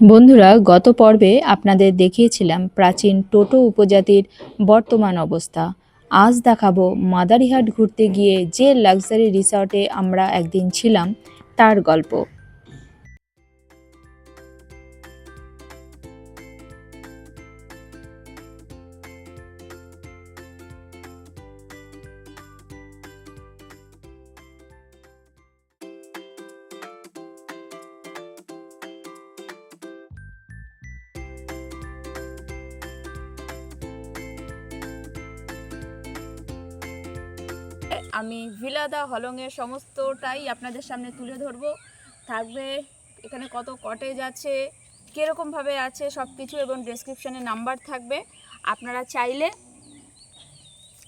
বন্ধুরা, গত পর্বে আপনাদের দেখিয়েছিলাম প্রাচীন টোটো উপজাতির বর্তমান অবস্থা। আজ দেখাবো মাদারিহাট ঘুরতে গিয়ে যে লাক্সারি রিসর্টে আমরা একদিন ছিলাম তার গল্প। আমি ভিলা দা হলংয়ের সমস্তটাই আপনাদের সামনে তুলে ধরবো। থাকবে এখানে কত কটেজ আছে, কীরকমভাবে আছে সব কিছু, এবং ডেসক্রিপশানে নাম্বার থাকবে। আপনারা চাইলে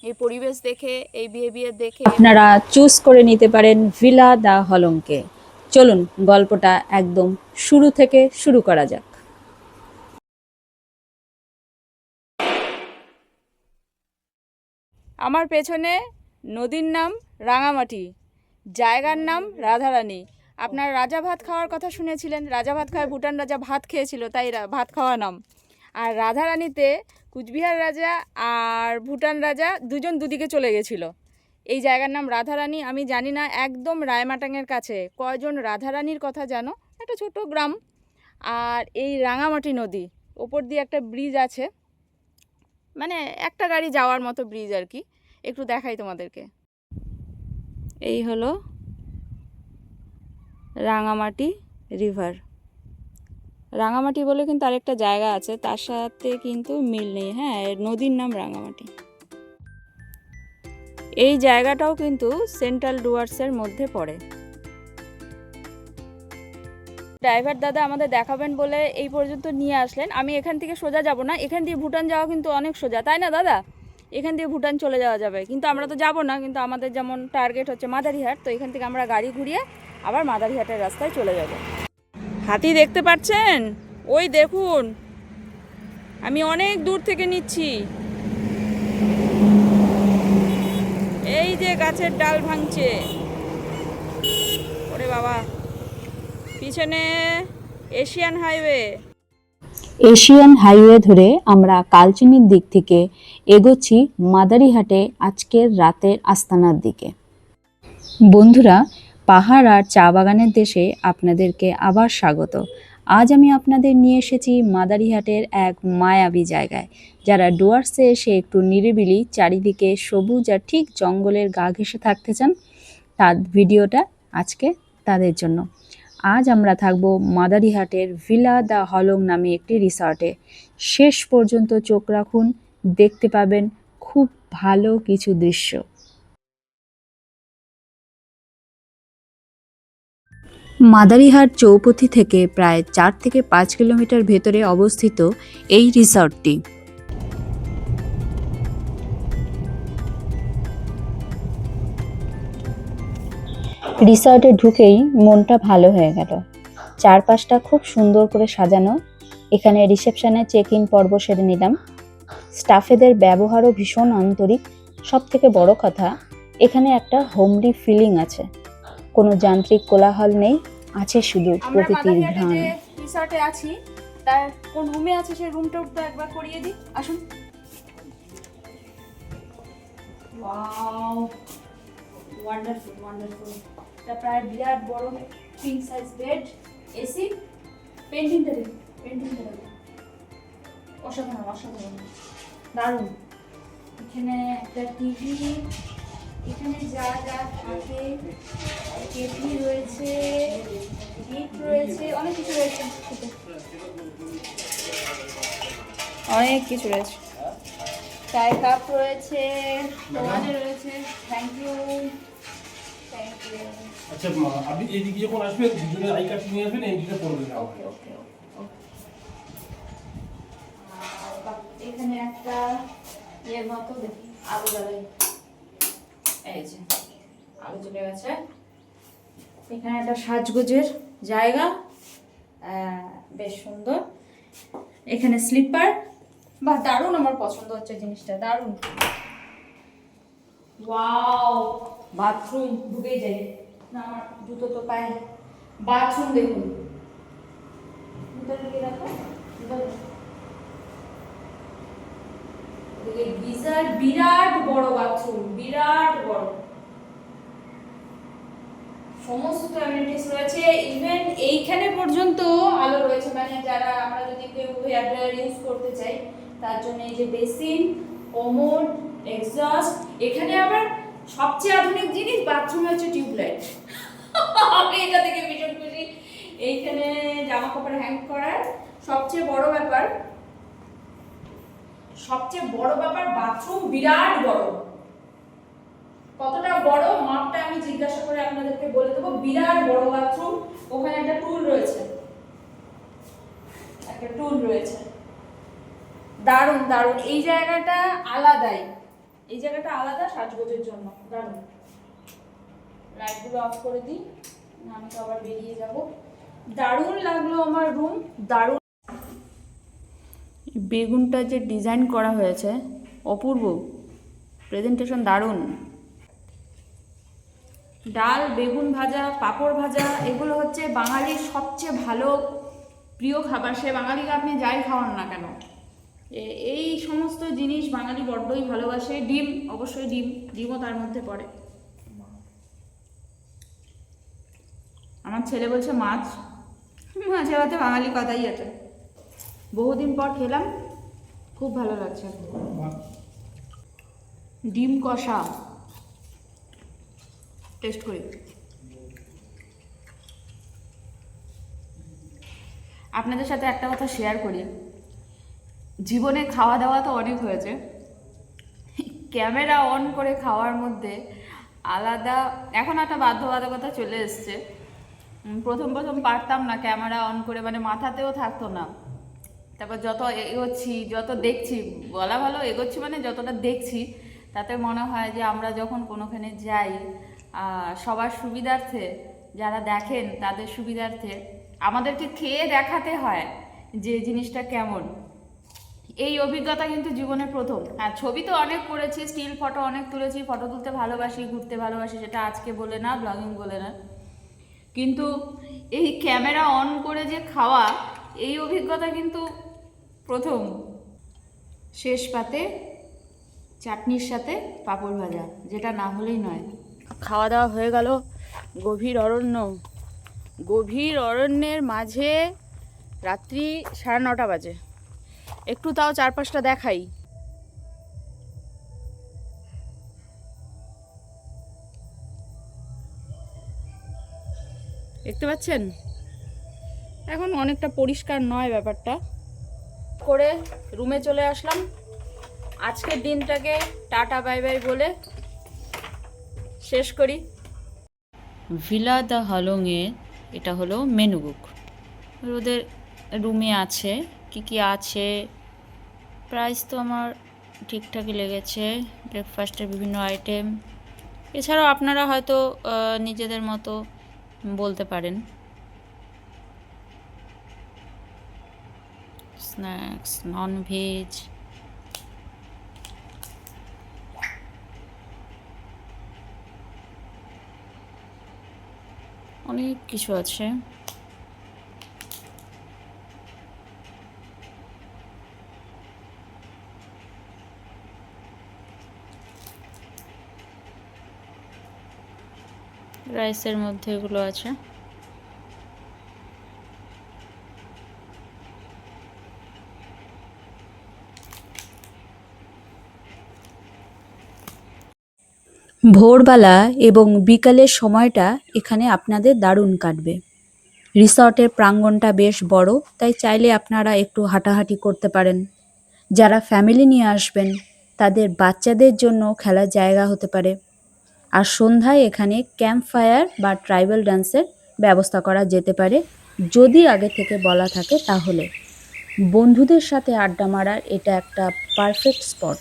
এই পরিবেশ দেখে, এই বিহেভিয়ার দেখে আপনারা চুজ করে নিতে পারেন ভিলা দা হলংকে। চলুন গল্পটা একদম শুরু থেকে শুরু করা যাক। আমার পেছনে নদীর নাম রাঙামাটি, জায়গার নাম রাধারানী। আপনার রাজা ভাত খাওয়ার কথা শুনেছিলেন, রাজা ভাত খাওয়ায় ভুটান রাজা ভাত খেয়েছিল, তাই ভাত খাওয়া নাম। আর রাধারানীতে কুচবিহার রাজা আর ভুটান রাজা দুজন দুদিকে চলে গেছিলো। এই জায়গার নাম রাধারানী। আমি জানি না একদম রায়মাটাংয়ের কাছে কয়জন রাধারানীর কথা জানো, একটা ছোট গ্রাম। আর এই রাঙামাটি নদী, ওপর দিয়ে একটা ব্রিজ আছে, মানে একটা গাড়ি যাওয়ার মতো ব্রিজ আর কি। একটু দেখাই তোমাদেরকে। এই হলো রাঙামাটি রিভার। রাঙামাটি বলে কিন্তু আরেকটা জায়গা আছে, তার সাথে কিন্তু মিল নেই। হ্যাঁ, নদীর নাম রাঙামাটি। এই জায়গাটাও কিন্তু সেন্ট্রাল ডুয়ার্সের মধ্যে পড়ে। ড্রাইভার দাদা আমাদের দেখাবেন বলে এই পর্যন্ত নিয়ে আসলেন। আমি এখান থেকে সোজা যাব না, এখান দিয়ে ভুটান যাওয়া কিন্তু অনেক সোজা, তাই না দাদা? এখান দিয়ে ভুটান চলে যাওয়া যাবে, কিন্তু আমরা তো যাব না। কিন্তু আমাদের যেমন টার্গেট হচ্ছে মাদারিহাট, তো এখান থেকে আমরা গাড়ি ঘুরিয়ে আবার মাদারিহাটের রাস্তায় চলে যাব। হাতি দেখতে পাচ্ছেন? ওই দেখুন, আমি অনেক দূর থেকে নিচ্ছি। এই যে গাছের ডাল ভাঙছে, ওরে বাবা। পিছনে এশিয়ান হাইওয়ে। এশিয়ান হাইওয়ে ধরে আমরা কালচিনির দিক থেকে এগোচ্ছি মাদারিহাটে আজকের রাতের আস্তানার দিকে। বন্ধুরা, পাহাড় আর চা বাগানের দেশে আপনাদেরকে আবার স্বাগত। আজ আমি আপনাদের নিয়ে এসেছি মাদারিহাটের এক মায়াবী জায়গায়। যারা ডুয়ার্সে এসে একটু নিরিবিলি, চারিদিকে সবুজ আর ঠিক জঙ্গলের গা ঘেঁষে থাকতে চান, তার ভিডিওটা আজকে তাদের জন্য। আজ আমরা থাকব মাদারিহাটের ভিলা দা হলং নামে একটি রিসর্টে। শেষ পর্যন্ত চোখ রাখুন, দেখতে পাবেন খুব ভালো কিছু দৃশ্য। মাদারিহাট চৌপথি থেকে প্রায় 4 থেকে 5 কিলোমিটার ভেতরে অবস্থিত এই রিসর্টটি। রিসর্টে ঢুকেই মনটা ভালো হয়ে গেল। চারপাশটা খুব সুন্দর করে সাজানো। এখানে রিসেপশনে চেক ইন পর্ব সেরে নিলাম। স্টাফেদের ব্যবহারও ভীষণ আন্তরিক। সব থেকে বড় কথা, এখানে একটা হোমলি ফিলিং আছে। কোনো যান্ত্রিক কোলাহল নেই, আছে শুধু প্রকৃতির ঘ্রাণ। রিসর্টে আছি, তার কোন রুমে আছে সেই রুমটা তো একবার করিয়ে দিই, আসুন। Wow, wonderful wonderful. এটা প্রায় বিরাট বড় কিং সাইজ বেড, এসি, পেন্টিংটা দেখুন, পেন্টিংটা দেখুন, অসাধারণ অসাধারণ, দারুণ। এখানে একটা টিভি, এখানে যা যা থাকে, কেটলি রয়েছে, হিট রয়েছে, অনেক কিছু রয়েছে, অনেক কিছু রয়েছে। চায় কাপ রয়েছে, দোকানে রয়েছে। Thank you, thank you. আচ্ছা, আপনি এইদিকে যখন আসবেন দুজনের আই কার্ড নিয়ে আসবেন, এইদিকে পড়বেন। ওকে ওকে ওকে। এখানে একটা ইয়ের মতো দেখি আলু জ্বালাই, এই যে আলু চলে গেছে। এখানে একটা সাজগোজের জায়গা, বেশ সুন্দর। এখানে স্লিপার, বা দারুণ, আমার পছন্দ হচ্ছে জিনিসটা, দারুণ। ওয়াও, বাথরুম ঢুকেই যায় না, আমার জুতো তো পায়ে। বাথরুম দেখুন, ভিতরে গিয়ে দেখো, এদিকে গিজার, বিরাট বড় বাথরুম, বিরাট বড়, সমস্ত অ্যামিনিটিস রয়েছে। ইভেন এইখানে পর্যন্ত আলো রয়েছে, মানে যারা আমরা যদি কেউ হেয়ার ড্রায়ার ইউজ করতে চাই তার জন্য এই যে বেসিন, কোমোড, এক্সস্ট। এখানে আবার সবচেয়ে আধুনিক জিনিস বাথরুমে হচ্ছে টিউবলাইট। আমি এটা থেকে ভীষণ খুশি। এইখানে জামা কাপড় হ্যাং করার সবচেয়ে বড় ব্যাপার, বাথরুম বিরাট বড়। কতটা বড় মাপটা আমি জিজ্ঞাসা করে আপনাদেরকে বলে দেবো। বিরাট বড় বাথরুম, ওখানে একটা টুল রয়েছে, দারুণ দারুণ। এই জায়গাটা আলাদা সাজগোজের জন্য, দারুণ। লাইটগুলো অফ করে দিই, আমি তো আবার বেরিয়ে যাব। দারুণ লাগলো আমার রুম, দারুণ। বেগুনটা যে ডিজাইন করা হয়েছে অপূর্ব, প্রেজেন্টেশন দারুণ। ডাল, বেগুন ভাজা, পাঁপড় ভাজা, এগুলো হচ্ছে বাঙালির সবচেয়ে ভালো প্রিয় খাবার। সে বাঙালিকে আপনি যাই খাওয়ান না কেন, এই সমস্ত জিনিস বাঙালি বড্ডই ভালোবাসে। ডিম, অবশ্যই ডিমও তার মধ্যে পড়ে। আমার ছেলে বলছে মাছ, মাঝে মাঝে বাঙালি কথাই আছে। বহুদিন পর খেলাম, খুব ভালো লাগছে। ডিম কষা টেস্ট করি। আপনাদের সাথে একটা কথা শেয়ার করি, জীবনে খাওয়া দাওয়া তো অনেক হয়েছে, ক্যামেরা অন করে খাওয়ার মধ্যে আলাদা এখন একটা বাধ্যবাধকতা চলে এসছে। প্রথম পারতাম না ক্যামেরা অন করে, মানে মাথাতেও থাকতো না। তারপর যত এগোচ্ছি, যত দেখছি, বলা ভালো এগোচ্ছি মানে যতটা দেখছি, তাতে মনে হয় যে আমরা যখন কোনোখানে যাই, সবার সুবিধার্থে, যারা দেখেন তাদের সুবিধার্থে আমাদেরকে খেয়ে দেখাতে হয় যে জিনিসটা কেমন। এই অভিজ্ঞতা কিন্তু জীবনের প্রথম। হ্যাঁ, ছবি তো অনেক করেছি, স্টিল ফটো অনেক তুলেছি, ফটো তুলতে ভালোবাসি, ঘুরতে ভালোবাসি, সেটা আজকে বলে না, ব্লগিং বলে না, কিন্তু এই ক্যামেরা অন করে যে খাওয়া, এই অভিজ্ঞতা কিন্তু প্রথম। শেষ পাতে চাটনির সাথে পাঁপড় ভাজা, যেটা না হলেই নয়। খাওয়া দাওয়া হয়ে গেল। গভীর অরণ্যের মাঝে রাত্রি 9:30 বাজে। একটু তাও চারপাশটা দেখাই। দেখতে পাচ্ছেন? এখন অনেকটা পরিষ্কার নয় ব্যাপারটা। করে রুমে চলে আসলাম। আজকের দিনটাকে টাটা বাই বাই বলে শেষ করি। ভিলা দ্য হলংয়ে এটা হলো মেনু বুক। ওদের রুমে আছে কি কি আছে, প্রাইস তো আমার ঠিকঠাকই লেগেছে। ব্রেকফাস্টের বিভিন্ন আইটেম, এছাড়াও আপনারা হয়তো নিজেদের মতো বলতে পারেন। স্ন্যাক্স, ননভেজ, অনেক কিছু আছে। রাইসের মধ্যে এগুলো আছে। ভোরবেলা এবং বিকালের সময়টা এখানে আপনাদের দারুণ কাটবে। রিসর্টের প্রাঙ্গণটা বেশ বড়, তাই চাইলে আপনারা একটু হাঁটাহাঁটি করতে পারেন। যারা ফ্যামিলি নিয়ে আসবেন তাদের বাচ্চাদের জন্য খেলার জায়গা হতে পারে। আর সন্ধ্যায় এখানে ক্যাম্প ফায়ার বা ট্রাইবাল ডান্সের ব্যবস্থা করা যেতে পারে, যদি আগে থেকে বলা থাকে তাহলে। বন্ধুদের সাথে আড্ডা মারার এটা একটা পারফেক্ট স্পট।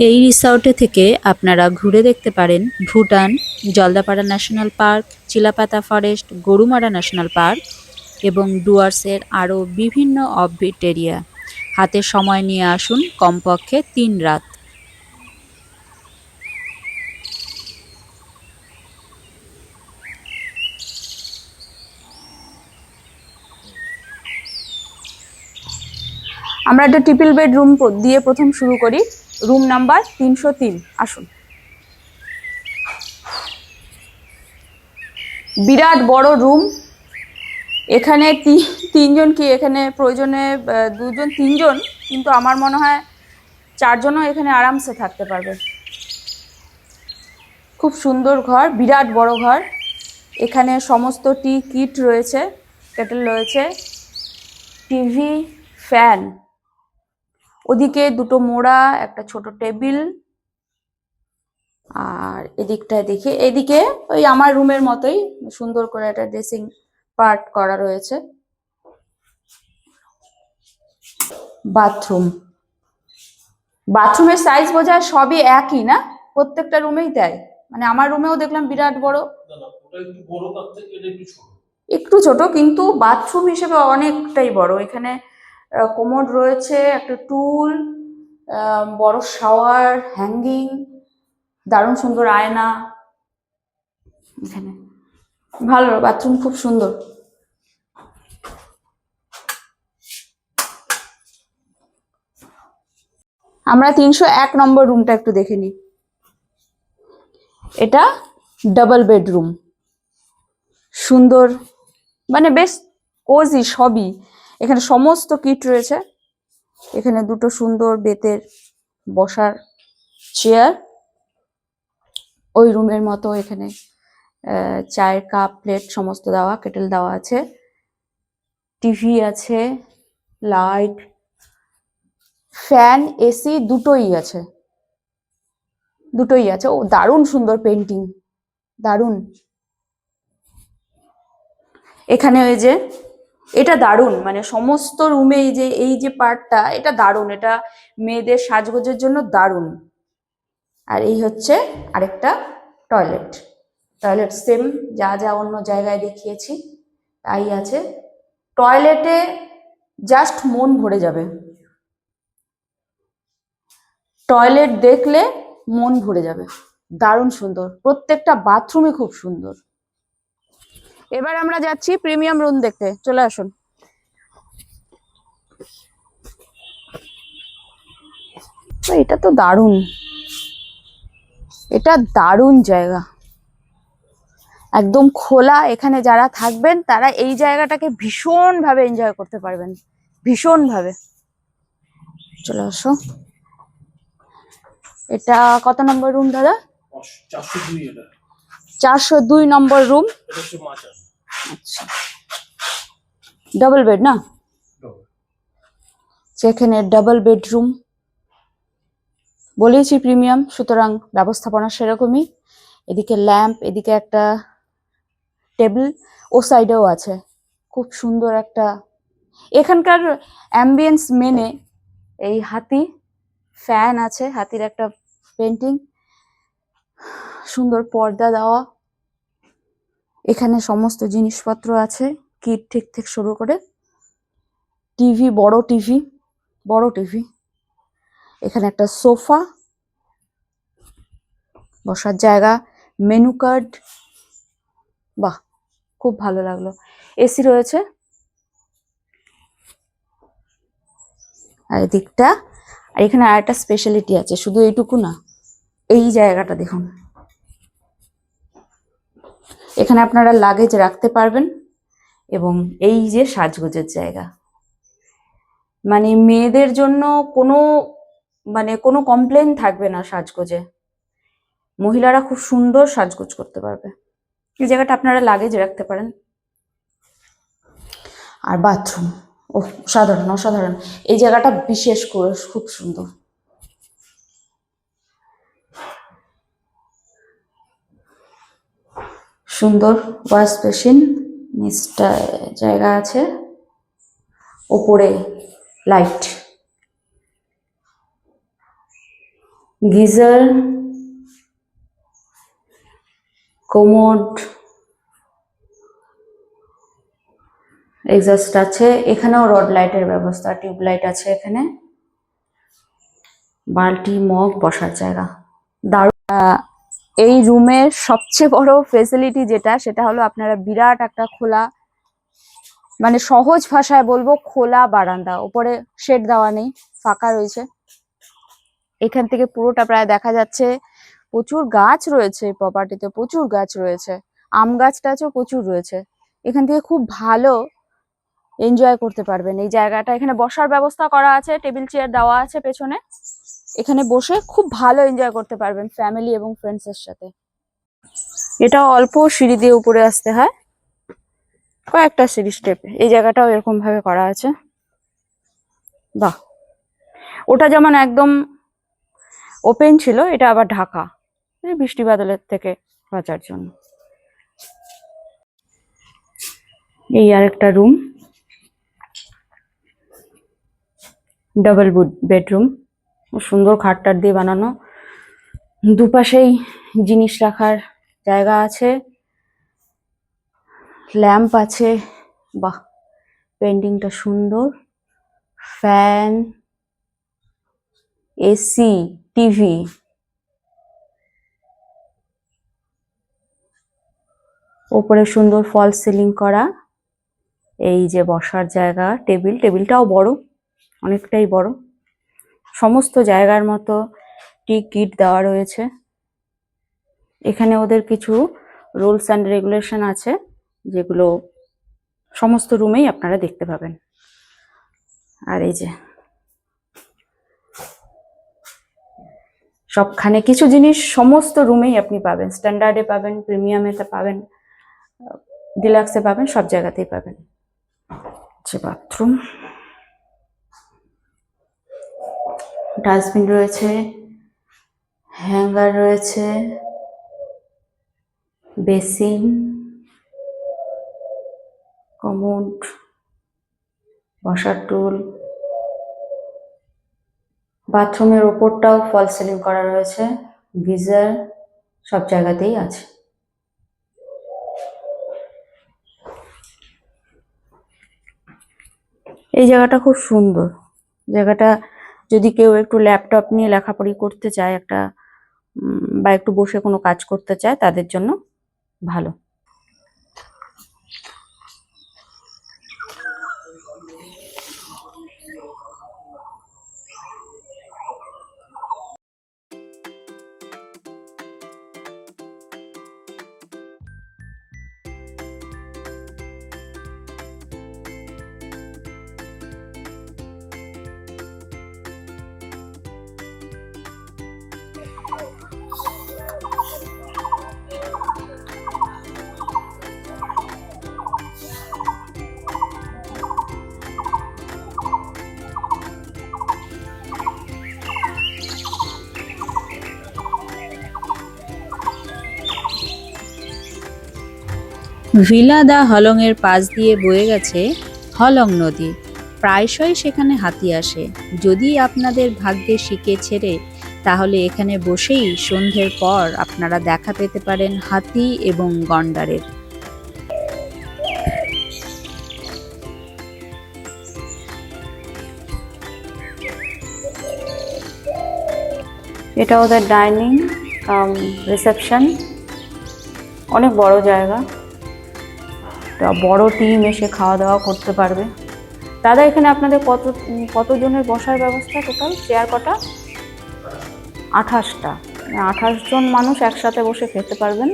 এই রিসর্টে থেকে আপনারা ঘুরে দেখতে পারেন Bhutan, Jaldapara national park, Chilapata forest, Gorumara national park এবং ডুয়ার্সের আরও বিভিন্ন অফবিট এরিয়া। হাতে সময় নিয়ে আসুন কমপক্ষে 3 রাত। আমরা একটা ট্রিপল বেড রুম দিয়ে প্রথম শুরু করি। Room number 303। আসুন। বিরাট বড় রুম। এখানে তিনজন কি এখানে প্রয়োজনে দুজন তিনজন, কিন্তু আমার মনে হয় 4 জনও এখানে আরামসে থাকতে পারবে। খুব সুন্দর ঘর, বিরাট বড় ঘর। এখানে সমস্ত টি কিট রয়েছে, কেটেল রয়েছে, টিভি, ফ্যান, ওদিকে দুটো মোড়া, একটা ছোট টেবিল। আর এদিকটায় দেখি, এদিকে ওই আমার রুমের মতোই সুন্দর করে একটা ড্রেসিং পার্ট করা রয়েছে। বাথরুম, বাথরুমের সাইজ বোঝায় সবই একই না, প্রত্যেকটা রুমেই তাই। মানে আমার রুমেও দেখলাম বিরাট বড়, একটু ছোট, কিন্তু বাথরুম হিসেবে অনেকটাই বড়। এখানে কোমোড রয়েছে, একটা টুল, বড় শাওয়ার, হ্যাঙ্গিং, দারুণ সুন্দর আয়না। এখানে ভালো বাথরুম, খুব সুন্দর। আমরা 301 নম্বর রুমটা একটু দেখে নিই। এটা ডাবল বেডরুম, সুন্দর, মানে বেশ কোজি সবই। এখানে সমস্ত কিট রয়েছে। এখানে দুটো সুন্দর বেতের বসার চেয়ার, ওই রুমের মতো। এখানে চায়ের কাপ, প্লেট সমস্ত দেওয়া, কেটেল দেওয়া আছে, টিভি আছে, লাইট, ফ্যান, এসি দুটোই আছে, দুটোই আছে। ও দারুণ সুন্দর পেন্টিং, দারুণ। এখানে ওই যে এটা দারুণ, মানে সমস্ত রুমে এই যে পার্টটা, এটা দারুণ, এটা মেয়েদের সাজগোজের জন্য দারুণ। আর এই হচ্ছে আরেকটা টয়লেট। টয়লেট সেম যা যা অন্য জায়গায় দেখিয়েছি তাই আছে। টয়লেটে জাস্ট মন ভরে যাবে, টয়লেট দেখলে মন ভরে যাবে, দারুণ সুন্দর। প্রত্যেকটা বাথরুমই খুব সুন্দর। এবার আমরা যাচ্ছি প্রিমিয়াম রুম দেখতে, চলে আসুন। এটা তো দারুণ, এটা দারুণ জায়গা, একদম খোলা। এখানে যারা থাকবেন তারা এই জায়গাটাকে ভীষণ ভাবে এনজয় করতে পারবেন, ভীষণ ভাবে। চলে আসো। এটা কত নম্বর রুম দাদা? 402। 402 নম্বর রুম। আচ্ছা, ডাবল বেড না? সেখানে ডাবল বেডরুম, বলেছি প্রিমিয়াম, সুতরাং ব্যবস্থাপনা সেরকমই। এদিকে ল্যাম্প, এদিকে একটা টেবিল, ও সাইডেও আছে। খুব সুন্দর একটা এখানকার অ্যাম্বিয়েন্স মেনে এই হাতি, ফ্যান আছে, হাতির একটা পেন্টিং, সুন্দর পর্দা দেওয়া। এখানে সমস্ত জিনিসপত্র আছে, কিট ঠিক থেকে শুরু করে। টিভি, বড় টিভি, বড় টিভি। এখানে একটা সোফা, বসার জায়গা, মেনু কার্ড, বাহ খুব ভালো লাগলো। এসি রয়েছে। আর এদিকটা, আর এখানে আর একটা স্পেশালিটি আছে, শুধু এইটুকু না, এই জায়গাটা দেখুন। এখানে আপনারা লাগেজ রাখতে পারবেন, এবং এই যে সাজগোজের জায়গা, মানে মেয়েদের জন্য কোনো কমপ্লেন থাকবে না সাজগোজে। মহিলারা খুব সুন্দর সাজগোজ করতে পারবে। এই জায়গাটা আপনারা লাগেজ রাখতে পারেন। আর বাথরুম, ও সাধারণ, অসাধারণ। এই জায়গাটা বিশেষ করে খুব সুন্দর। সুন্দর ওয়াশ বেসিন, নিচটা জায়গা আছে, ওপরে লাইট, গিজার, কোমোড, এক্সস্ট আছে। এখানেও রড লাইটের ব্যবস্থা, টিউব লাইট আছে এখানে। বালতি, মগ, বসার জায়গা। দারুণ। এই রুমের সবচেয়ে বড় ফেসিলিটি যেটা, সেটা হলো আপনারা বিরাট একটা খোলা, মানে সহজ ভাষায় বলবো খোলা বারান্দা। উপরে শেড দেওয়া নেই, ফাঁকা রয়েছে। এখান থেকে পুরোটা প্রায় দেখা যাচ্ছে। প্রচুর গাছ রয়েছে এই প্রপার্টিতে, প্রচুর গাছ রয়েছে, আম গাছ টাছও প্রচুর রয়েছে। এখান থেকে খুব ভালো এনজয় করতে পারবেন এই জায়গাটা। এখানে বসার ব্যবস্থা করা আছে, টেবিল চেয়ার দেওয়া আছে পেছনে। এখানে বসে খুব ভালো এনজয় করতে পারবেন ফ্যামিলি এবং ফ্রেন্ডস এর সাথে। এটা অল্প সিঁড়ি দিয়ে উপরে আসতে হয়, কয়েকটা সিঁড়ি স্টেপ। এই জায়গাটাও এরকম ভাবে করা আছে। বাহ, ওটা যেমন একদম ওপেন ছিল, এটা আবার ঢাকা, এই বৃষ্টি বাদলের থেকে বাঁচার জন্য। এই আরেকটা রুম, ডাবল বেডরুম, সুন্দর খাটটার দিয়ে বানানো। দুপাশেই জিনিস রাখার জায়গা আছে, ল্যাম্প আছে। বাহ, পেন্টিংটা সুন্দর। Fan, AC, TV. ওপরে সুন্দর ফল সিলিং করা। এই যে বসার জায়গা, টেবিলটাও বড়, অনেকটাই বড়। সমস্ত জায়গার মতো টি কিট দেওয়া রয়েছে। এখানে ওদের কিছু রুলস অ্যান্ড রেগুলেশন আছে, যেগুলো সমস্ত রুমেই আপনারা দেখতে পাবেন। আর এই যে সবখানে কিছু জিনিস সমস্ত রুমেই আপনি পাবেন, স্ট্যান্ডার্ডে পাবেন, প্রিমিয়ামে পাবেন, ডিলাক্সে পাবেন, সব জায়গাতেই পাবেন। আচ্ছা, বাথরুম, ডাস্টবিন রয়েছে, হ্যাঙ্গার রয়েছে, বেসিন, কমোড, বসার টুল। বাথরুমের ওপরটাও ফল সিলিং করা রয়েছে, গিজার সব জায়গাতেই আছে। এই জায়গাটা খুব সুন্দর। জায়গাটা যদি কেউ একটু ল্যাপটপ নিয়ে লেখাপড়ি করতে চায়, একটা বা একটু বসে কোনো কাজ করতে চায়, তাদের জন্য ভালো। ভিলা দা হলংয়ের পাশ দিয়ে বয়ে গেছে হলং নদী। প্রায়শই সেখানে হাতি আসে। যদি আপনাদের ভাগ্যে শিকে ছেড়ে, তাহলে এখানে বসেই সন্ধ্যের পর আপনারা দেখা পেতে পারেন হাতি এবং গন্ডারের। এটা ওদের ডাইনিং কাম রিসেপশন, অনেক বড় জায়গা, বড় টিম এসে খাওয়া দাওয়া করতে পারবে। দাদা, এখানে আপনাদের কতজনের বসার ব্যবস্থা? টোটাল চেয়ার কটা? 28টা। 28 জন মানুষ একসাথে বসে খেতে পারবেন।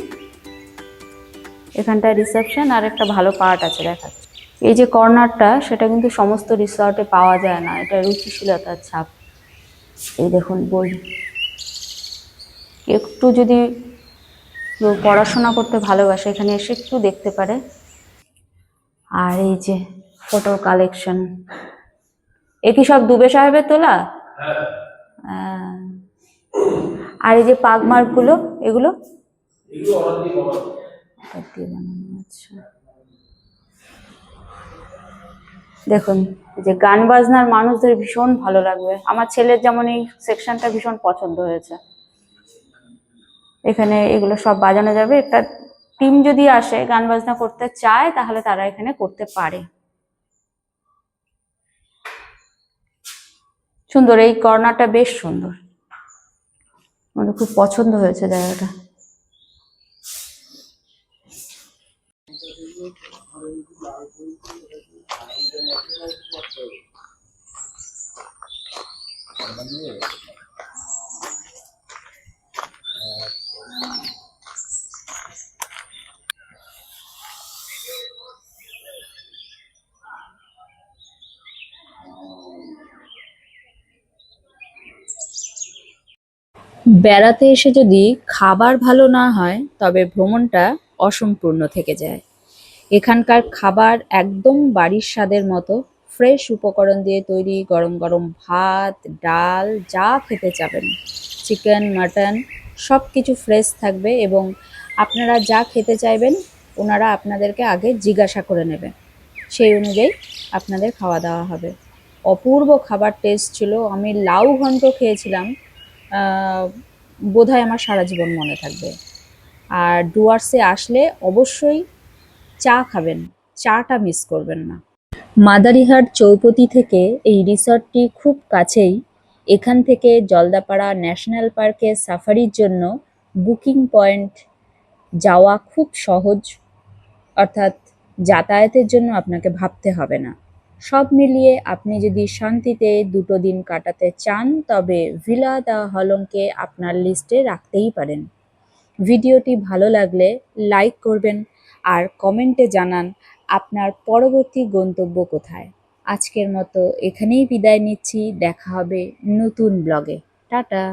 এখানটায় রিসেপশন আর একটা ভালো পার্ট আছে দেখাচ্ছে। এই যে কর্নারটা, সেটা কিন্তু সমস্ত রিসর্টে পাওয়া যায় না, এটা রুচিশীলতার ছাপ। এই দেখুন বই, একটু যদি পড়াশোনা করতে ভালোবাসে এখানে এসে একটু দেখতে পারে। আর এই যে ফটোর কালেকশন, এ কি সব দুবে সাহেবের তোলা? আর এই যে পাগমার্ক গুলো, এগুলো আচ্ছা। দেখুন, এই যে গান বাজনার মানুষদের ভীষণ ভালো লাগবে। আমার ছেলের যেমন এই সেকশনটা ভীষণ পছন্দ হয়েছে। এখানে এগুলো সব বাজানো যাবে। একটা টিম যদি আসে গান বাজনা করতে চায় তাহলে তারা এখানে করতে পারে। সুন্দর, এই কর্নারটা বেশ সুন্দর, আমার খুব পছন্দ হয়েছে জায়গাটা। বেড়াতে এসে যদি খাবার ভালো না হয় তবে ভ্রমণটা অসম্পূর্ণ থেকে যায়। এখানকার খাবার একদম বাড়ির স্বাদের মতো, ফ্রেশ উপকরণ দিয়ে তৈরি। গরম গরম ভাত, ডাল, যা খেতে চাবেন, চিকেন, মাটন, সব কিছু ফ্রেশ থাকবে এবং আপনারা যা খেতে চাইবেন ওনারা আপনাদেরকে আগে জিজ্ঞাসা করে নেবে, সেই অনুযায়ী আপনাদের খাওয়া দাওয়া হবে। অপূর্ব খাবার টেস্ট ছিল। আমি লাউ ঘন্ট খেয়েছিলাম, বোধহয় আমার সারা জীবন মনে থাকবে। আর ডুয়ার্সে আসলে অবশ্যই চা খাবেন, চাটা মিস করবেন না। মাদারিহাট চৌপতি থেকে এই রিসর্টটি খুব কাছেই। এখান থেকে জলদাপাড়া ন্যাশনাল পার্কে সাফারির জন্য বুকিং পয়েন্ট যাওয়া খুব সহজ, অর্থাৎ যাতায়াতের জন্য আপনাকে ভাবতে হবে না। সব মিলিয়ে আপনি যদি শান্তিতে 2 দিন কাটাতে চান তবে ভিলা দ্য হলংকে আপনার লিস্টে রাখতেই পারেন। ভিডিওটি ভালো লাগলে লাইক করবেন আর কমেন্টে জানান আপনার পরবর্তী গন্তব্য কোথায়। আজকের মতো এখানেই বিদায় নিচ্ছি, দেখা হবে নতুন ব্লগে। টাটা।